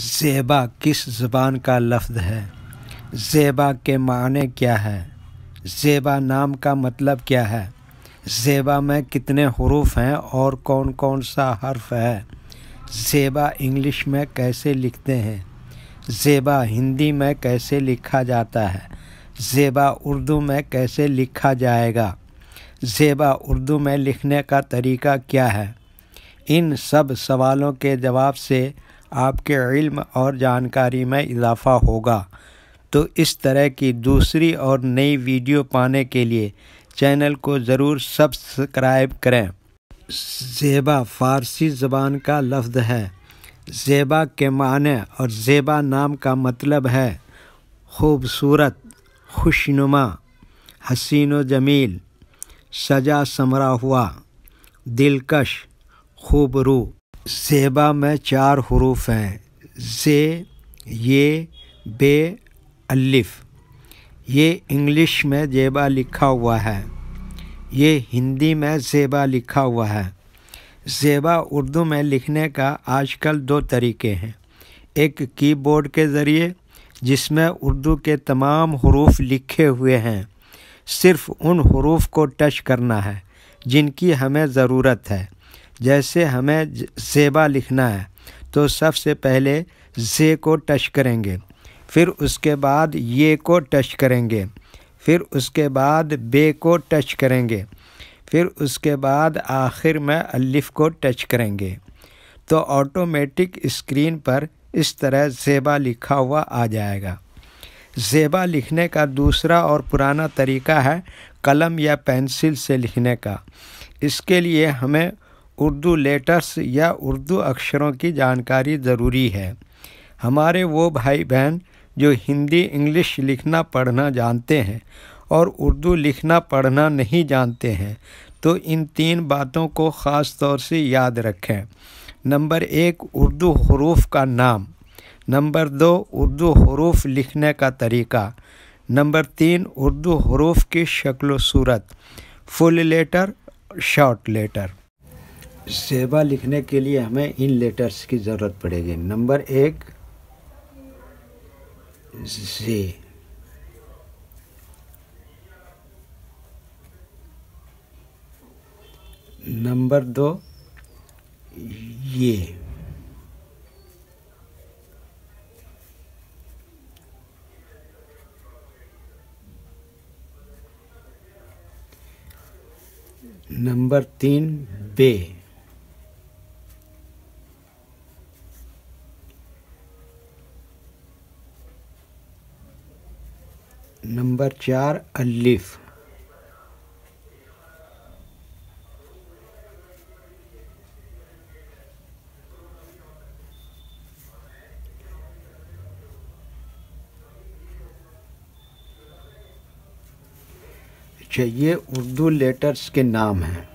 ज़ेबा किस ज़बान का लफ्ज़ है? ज़ेबा के माने क्या है? ज़ेबा नाम का मतलब क्या है? ज़ेबा में कितने हुरूफ हैं और कौन कौन सा हर्फ है? ज़ेबा इंग्लिश में कैसे लिखते हैं? ज़ेबा हिंदी में कैसे लिखा जाता है? ज़ेबा उर्दू में कैसे लिखा जाएगा? ज़ेबा उर्दू में लिखने का तरीका क्या है? इन सब सवालों के जवाब से आपके इल्म और जानकारी में इजाफ़ा होगा। तो इस तरह की दूसरी और नई वीडियो पाने के लिए चैनल को ज़रूर सब्सक्राइब करें। ज़ेबा फ़ारसी ज़बान का लफ्ज़ है। ज़ेबा के माने और ज़ेबा नाम का मतलब है खूबसूरत, खुशनुमा, हसीन व जमील, सजा समरा हुआ, दिलकश, खूबरू। ज़ेबा में 4 हुरूफ हैं, ज़े, ये, बे, अलिफ। ये इंग्लिश में ज़ेबा लिखा हुआ है, ये हिंदी में ज़ेबा लिखा हुआ है। ज़ेबा उर्दू में लिखने का आजकल 2 तरीके हैं। एक कीबोर्ड के ज़रिए जिसमें उर्दू के तमाम हुरूफ लिखे हुए हैं, सिर्फ़ उन हुरूफ को टच करना है जिनकी हमें ज़रूरत है। जैसे हमें ज़ेबा लिखना है तो सबसे पहले ज़े को टच करेंगे, फिर उसके बाद ये को टच करेंगे, फिर उसके बाद बे को टच करेंगे, फिर उसके बाद आखिर में अलिफ को टच करेंगे। तो ऑटोमेटिक स्क्रीन पर इस तरह ज़ेबा लिखा हुआ आ जाएगा। ज़ेबा लिखने का दूसरा और पुराना तरीका है कलम या पेंसिल से लिखने का। इसके लिए हमें उर्दू लेटर्स या उर्दू अक्षरों की जानकारी ज़रूरी है। हमारे वो भाई बहन जो हिंदी इंग्लिश लिखना पढ़ना जानते हैं और उर्दू लिखना पढ़ना नहीं जानते हैं, तो इन 3 बातों को ख़ास तौर से याद रखें। नंबर 1 उर्दू हुरूफ का नाम, नंबर 2 उर्दू हुरूफ लिखने का तरीका, नंबर 3 उर्दू हुरूफ की शक्ल व सूरत, फुल लेटर, शॉर्ट लेटर। ज़ेबा लिखने के लिए हमें इन लेटर्स की ज़रूरत पड़ेगी। नंबर 1 ज़े, नंबर 2 ये, नंबर 3 बे, नंबर 4 अलिफ, अच्छा ये उर्दू लेटर्स के नाम हैं।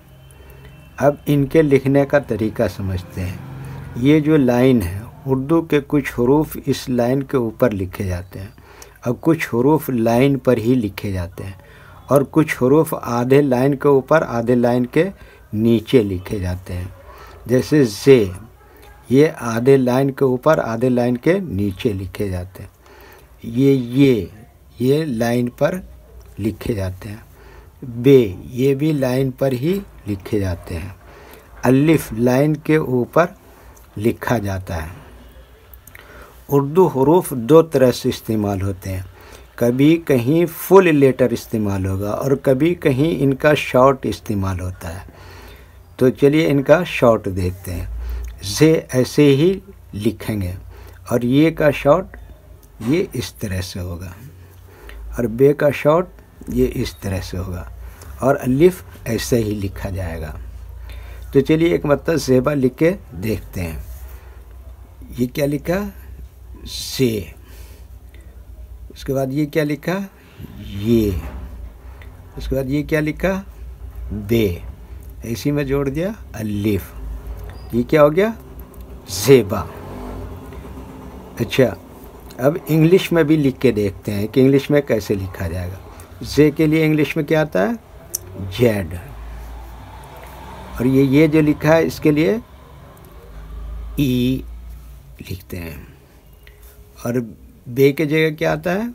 अब इनके लिखने का तरीका समझते हैं। ये जो लाइन है, उर्दू के कुछ हुरूफ इस लाइन के ऊपर लिखे जाते हैं और कुछ हुरूफ लाइन पर ही लिखे जाते हैं और कुछ हुरूफ आधे लाइन के ऊपर आधे लाइन के नीचे लिखे जाते हैं। जैसे ज़े, ये आधे लाइन के ऊपर आधे लाइन के नीचे लिखे जाते हैं। ये लाइन पर लिखे जाते हैं। बे, ये भी लाइन पर ही लिखे जाते हैं। अलिफ लाइन के ऊपर लिखा जाता है। उर्दू हुरूफ 2 तरह से इस्तेमाल होते हैं। कभी कहीं फुल लेटर इस्तेमाल होगा और कभी कहीं इनका शॉर्ट इस्तेमाल होता है। तो चलिए इनका शॉर्ट देखते हैं। ज़े ऐसे ही लिखेंगे और ये का शॉर्ट ये इस तरह से होगा और बे का शॉर्ट ये इस तरह से होगा और अलिफ ऐसे ही लिखा जाएगा। तो चलिए एक मतलब ज़ेबा लिख के देखते हैं। ये क्या लिखा? ज़े। उसके बाद ये क्या लिखा? ये। उसके बाद ये क्या लिखा? बे। इसी में जोड़ दिया अलिफ। ये क्या हो गया? ज़ेबा। अच्छा, अब इंग्लिश में भी लिख के देखते हैं कि इंग्लिश में कैसे लिखा जाएगा। ज़े के लिए इंग्लिश में क्या आता है? जेड। और ये जो लिखा है इसके लिए ई लिखते हैं। और बे के जगह क्या आता है?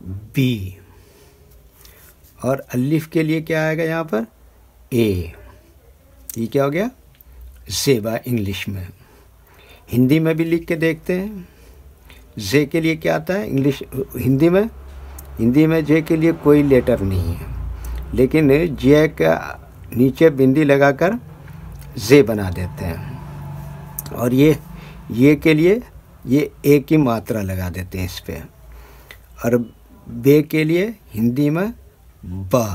बी। और अलिफ के लिए क्या आएगा यहाँ पर? ए। ये क्या हो गया? ज़ेबा इंग्लिश में। हिंदी में भी लिख के देखते हैं। जे के लिए क्या आता है इंग्लिश हिंदी में? हिंदी में जे के लिए कोई लेटर नहीं है, लेकिन जे का नीचे बिंदी लगाकर जे बना देते हैं। और ये के लिए ये ए की मात्रा लगा देते हैं इस पे। और बे के लिए हिंदी में बा,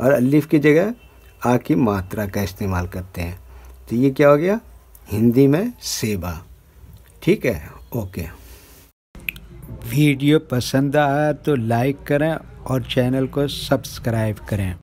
और अलिफ की जगह आ की मात्रा का इस्तेमाल करते हैं। तो ये क्या हो गया? हिंदी में सेबा। ठीक है, ओके। वीडियो पसंद आया तो लाइक करें और चैनल को सब्सक्राइब करें।